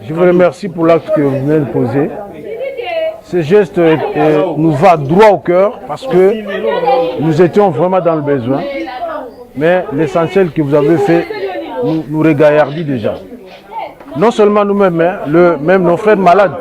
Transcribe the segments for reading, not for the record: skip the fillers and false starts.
Je vous remercie pour l'acte que vous venez de poser. Ce geste nous va droit au cœur parce que nous étions vraiment dans le besoin. Mais l'essentiel que vous avez fait nous régaillardit déjà. Non seulement nous-mêmes, mais même nos frères malades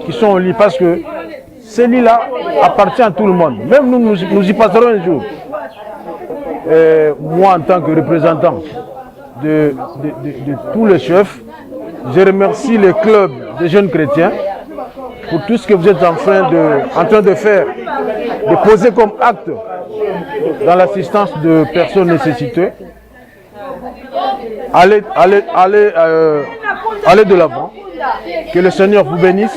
qui sont au lit, parce que ce lit-là appartient à tout le monde. Même nous y passerons un jour. Moi, en tant que représentant de tous les chefs, je remercie les clubs des jeunes chrétiens pour tout ce que vous êtes en train de faire, de poser comme acte dans l'assistance de personnes nécessiteuses. Allez de l'avant. Que le Seigneur vous bénisse,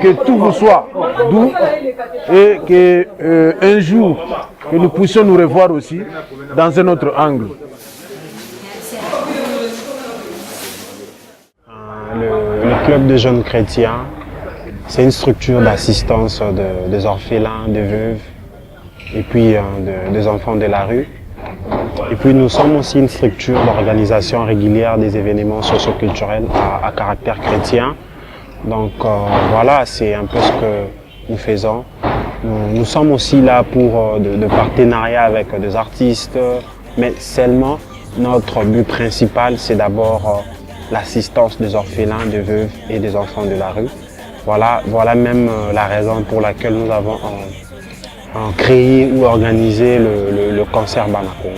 que tout vous soit doux et que un jour que nous puissions nous revoir aussi dans un autre angle. Le club de jeunes chrétiens, c'est une structure d'assistance des orphelins, des veuves et puis des enfants de la rue. Et puis nous sommes aussi une structure d'organisation régulière des événements socioculturels à caractère chrétien. Donc voilà, c'est un peu ce que nous faisons. Nous sommes aussi là pour de partenariats avec des artistes, mais seulement notre but principal, c'est d'abord l'assistance des orphelins, des veuves et des enfants de la rue. Voilà même la raison pour laquelle nous avons créé ou organisé le concert Banako.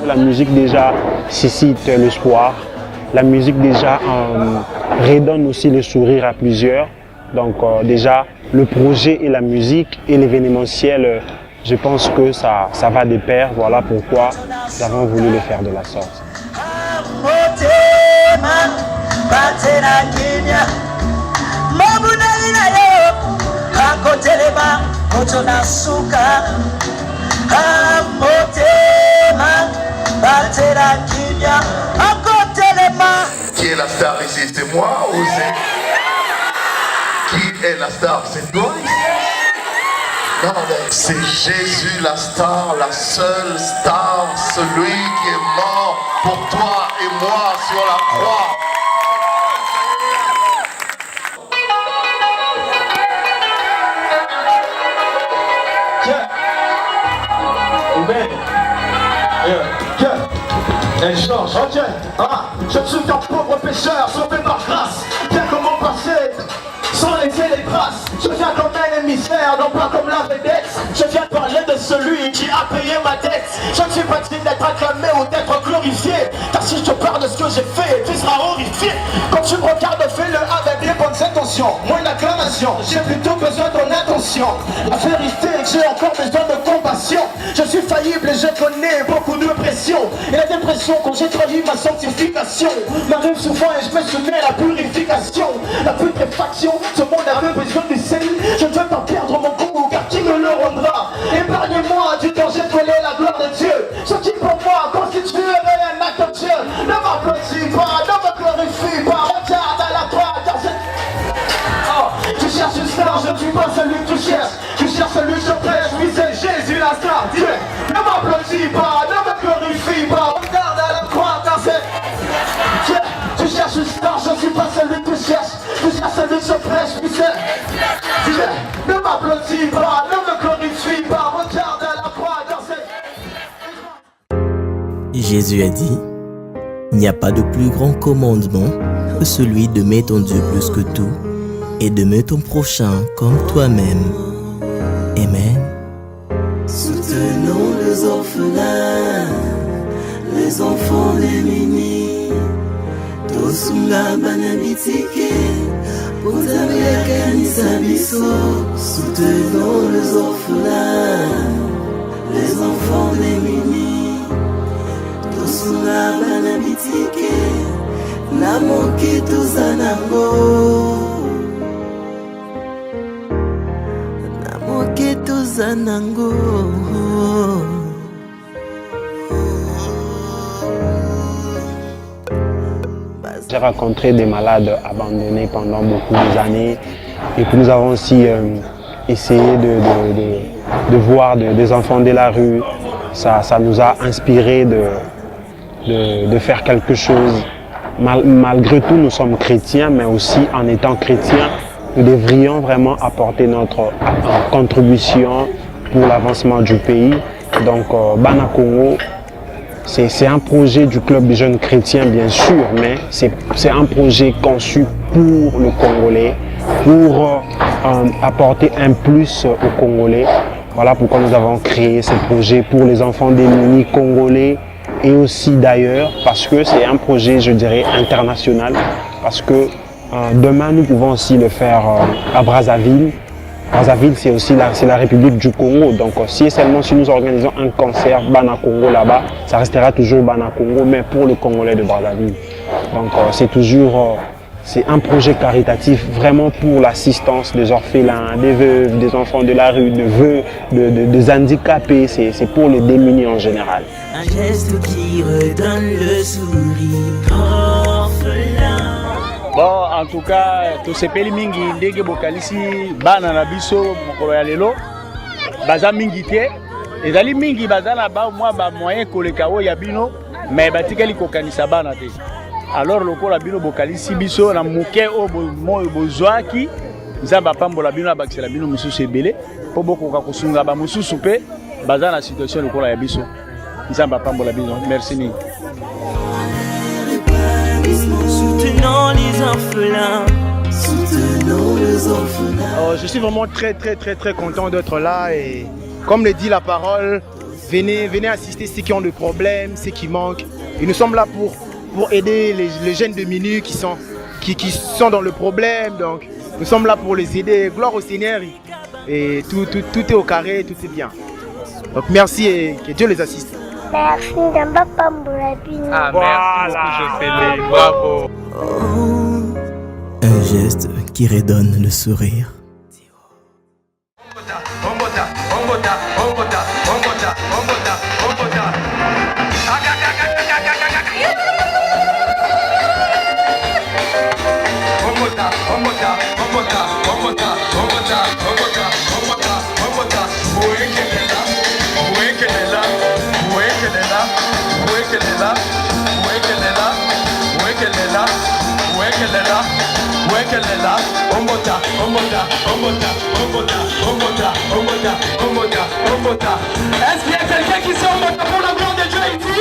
La musique déjà suscite l'espoir, la musique déjà redonne aussi le sourire à plusieurs. Donc déjà le projet et la musique et l'événementiel, je pense que ça va de pair. Voilà pourquoi nous avons voulu le faire de la sorte. Qui est la star ici? C'est moi ou c'est... Qui est la star? C'est toi ici? Non, c'est Jésus la star, la seule star, celui qui est mort pour toi et moi sur la croix. Elle change, ok, je suis un pauvre pécheur, sauvé par grâce. Bien comme mon passé, sans laisser les traces. Je viens comme un émissaire, non pas comme la vedette. Je viens parler de celui qui a payé ma dette. Je ne suis pas digne d'être acclamé ou d'être glorifié, car si je te parle de ce que j'ai fait, tu seras horrifié. Quand tu me regardes, fais-le avec les bonnes intentions. Moins d'acclamation, j'ai plutôt besoin de ton attention. La vérité, j'ai encore besoin de compassion. Je suis faillible et je connais beaucoup de pression. Et la dépression quand j'ai trahi ma sanctification m'arrive souvent et je me soumets à la purification. La putréfaction, ce monde avait besoin du sel. Je ne veux pas perdre mon goût car qui me le rendra? Épargnez-moi du danger de voler la gloire de Dieu. Ce qui pour moi constituerait un acte de Dieu. Ne m'applaudis pas, ne me glorifie pas. Regarde à la croix car tu cherches une star, je ne suis pas celui que tu cherches. Tu cherches celui que je prêche, oui c'est Jésus la star. Dieu, ne m'applaudis pas, ne me glorifie pas. Regarde à la croix car c'est Dieu. Tu cherches une star, je ne suis pas celui que tu cherches. Tu cherches celui que je prêche, oui c'est Dieu. Ne m'applaudis pas, ne me glorifie pas. Regarde à la croix car c'est... Jésus a dit: il n'y a pas de plus grand commandement que celui d'aimer ton Dieu plus que tout et d'aimer ton prochain comme toi-même. Amen. Tosunga banabitike, Potabia kanisa biso, soutenons les orphelins, les enfants démunis. Tosunga banabitike, namoke tozanango, namoke tozanango. J'ai rencontré des malades abandonnés pendant beaucoup d'années et puis nous avons aussi essayé de voir des enfants de la rue. Ça nous a inspiré de faire quelque chose. Malgré tout, nous sommes chrétiens, mais aussi en étant chrétiens, nous devrions vraiment apporter notre contribution pour l'avancement du pays. Donc, Bana Congo, c'est un projet du Club des jeunes chrétiens, bien sûr, mais c'est un projet conçu pour le Congolais, pour apporter un plus aux Congolais. Voilà pourquoi nous avons créé ce projet pour les enfants démunis congolais et aussi d'ailleurs, parce que c'est un projet, je dirais, international, parce que demain, nous pouvons aussi le faire à Brazzaville. Brazzaville, c'est aussi la République du Congo. Donc, si nous organisons un concert Bana Congo là-bas, ça restera toujours Bana Congo, mais pour le Congolais de Brazzaville. Donc, c'est un projet caritatif vraiment pour l'assistance des orphelins, des veuves, des enfants de la rue, des handicapés. C'est pour les démunis en général. Un geste qui redonne le sourire. Orphelin. Bon, en tout cas, tout ce pays mingi ndenge bokalisi bana na biso mokolo ya lelo baza mingi te ezali mingi baza na ba moi ba moyen koleka o ya bino mais batikeli kokanisa bana te. Alors lokola bino bokalisi biso na moke o bozwaki nzamba pambola bino abakisela bino mususu ebele po bokoka kosunga ba mususu pe baza na situation lokola ya biso nzamba pambola bino. Merci mingi. Soutenons les orphelins, soutenons les orphelins. Je suis vraiment très content d'être là et comme le dit la parole, venez assister ceux qui ont des problèmes, ceux qui manquent. Et nous sommes là pour aider les jeunes démunis qui sont dans le problème. Donc nous sommes là pour les aider. Gloire au Seigneur et tout est au carré, tout est bien. Donc merci et que Dieu les assiste. Merci, Nzamba Pambola Bino. Ah, merci, je bravo. Un geste qui redonne le sourire. Est-ce qu'il y a quelqu'un qui s'en va pour la gloire de Dieu ici?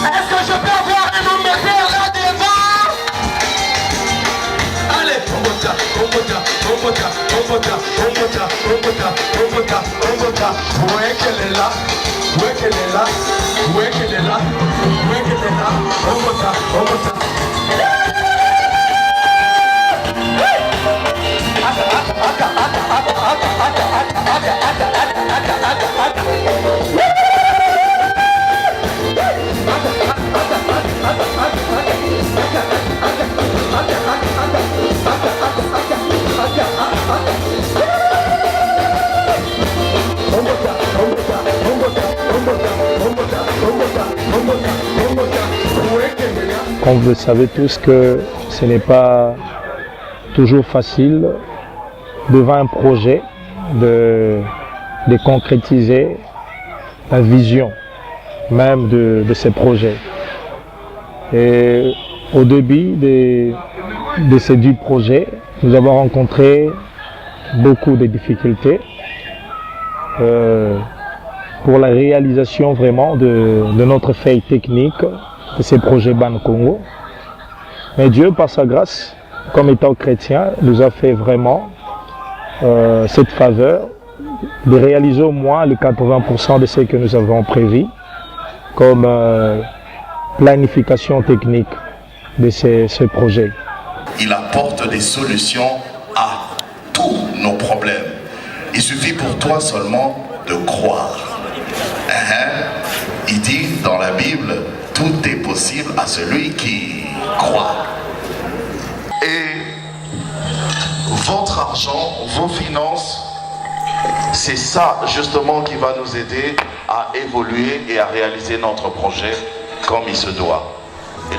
Est-ce que je peux avoir un homme de terre là devant? Allez, ouais qu'elle est là, ouais qu'elle est là, ouais qu'elle est là, ouais qu'elle est là, Comme vous le savez tous que ce n'est pas toujours facile devant un projet de concrétiser la vision même de ces projets. Et au début de ces 10 projets, nous avons rencontré beaucoup de difficultés pour la réalisation vraiment de notre feuille technique de ces projets Bana Congo. Mais Dieu, par sa grâce, comme étant chrétien, nous a fait vraiment cette faveur de réaliser au moins les 80% de ce que nous avons prévu comme planification technique de ce projet. Il apporte des solutions à tous nos problèmes. Il suffit pour toi seulement de croire. Il dit dans la Bible, tout est possible à celui qui croit. Et votre argent, vos finances, c'est ça justement qui va nous aider à évoluer et à réaliser notre projet comme il se doit. Et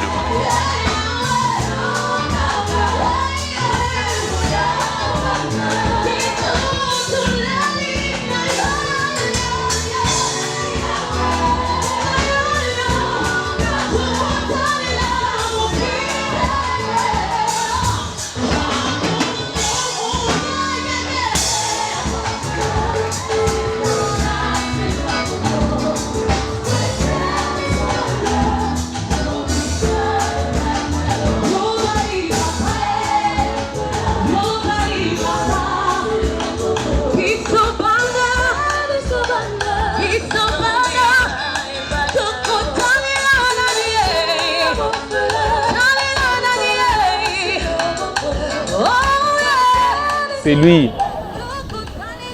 c'est lui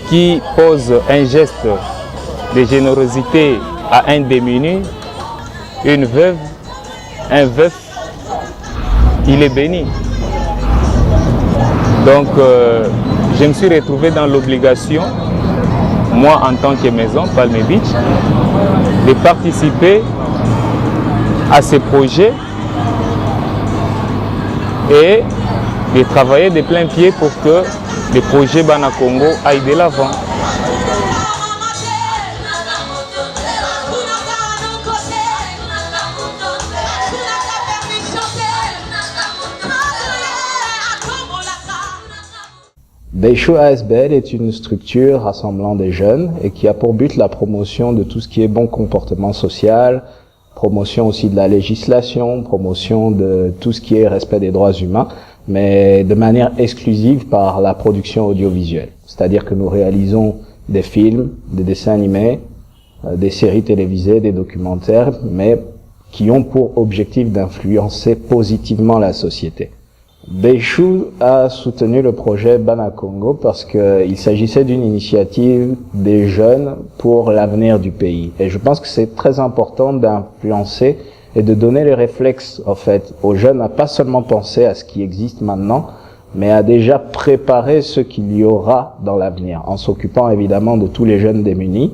qui pose un geste de générosité à un démuni, une veuve, un veuf, il est béni. Donc je me suis retrouvé dans l'obligation, moi en tant que maison, Palm Beach, de participer à ce projet et de travailler de plein pied pour que le projet Bana Congo aille de l'avant. Beishu ASBL est une structure rassemblant des jeunes et qui a pour but la promotion de tout ce qui est bon comportement social, promotion aussi de la législation, promotion de tout ce qui est respect des droits humains, mais de manière exclusive par la production audiovisuelle. C'est-à-dire que nous réalisons des films, des dessins animés, des séries télévisées, des documentaires, mais qui ont pour objectif d'influencer positivement la société. Beishu a soutenu le projet Bana Congo parce qu'il s'agissait d'une initiative des jeunes pour l'avenir du pays. Et je pense que c'est très important d'influencer et de donner les réflexes, en fait, aux jeunes à pas seulement penser à ce qui existe maintenant, mais à déjà préparer ce qu'il y aura dans l'avenir, en s'occupant évidemment de tous les jeunes démunis,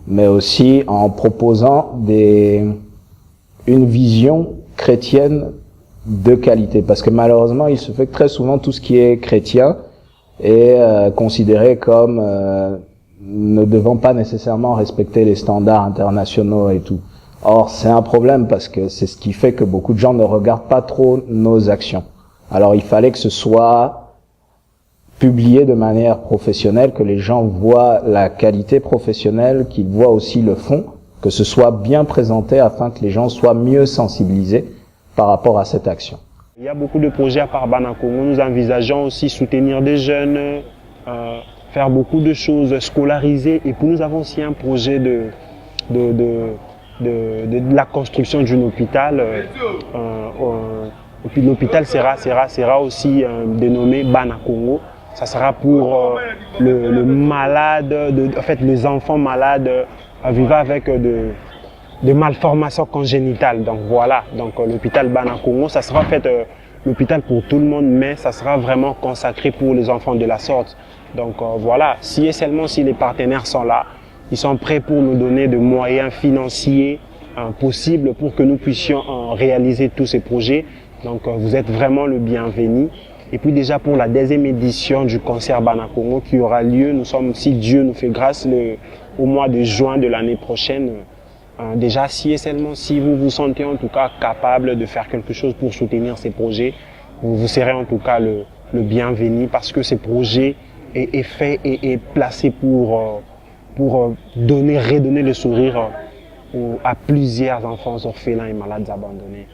mais aussi en proposant une vision chrétienne de qualité. Parce que malheureusement, il se fait que très souvent, tout ce qui est chrétien est considéré comme ne devant pas nécessairement respecter les standards internationaux et tout. Or, c'est un problème parce que c'est ce qui fait que beaucoup de gens ne regardent pas trop nos actions. Alors, il fallait que ce soit publié de manière professionnelle, que les gens voient la qualité professionnelle, qu'ils voient aussi le fond, que ce soit bien présenté afin que les gens soient mieux sensibilisés par rapport à cette action. Il y a beaucoup de projets à part Bana Congo. Nous envisageons aussi soutenir des jeunes, faire beaucoup de choses, scolariser. Et puis nous avons aussi un projet de la construction d'un hôpital. Et puis l'hôpital sera aussi dénommé Bana Congo. Ça sera pour le malade, en fait les enfants malades vivant avec de malformations congénitales. Donc voilà, donc l'hôpital Bana Congo, ça sera en fait l'hôpital pour tout le monde, mais ça sera vraiment consacré pour les enfants de la sorte. Donc voilà, si et seulement si les partenaires sont là, ils sont prêts pour nous donner des moyens financiers possibles pour que nous puissions réaliser tous ces projets. Donc vous êtes vraiment le bienvenu. Et puis déjà pour la deuxième édition du concert Bana Congo qui aura lieu, nous sommes, si Dieu nous fait grâce, au mois de juin de l'année prochaine. Déjà, si et seulement si vous vous sentez en tout cas capable de faire quelque chose pour soutenir ces projets, vous serez en tout cas le bienvenu parce que ces projets est fait et est placé pour redonner le sourire à plusieurs enfants orphelins et malades abandonnés.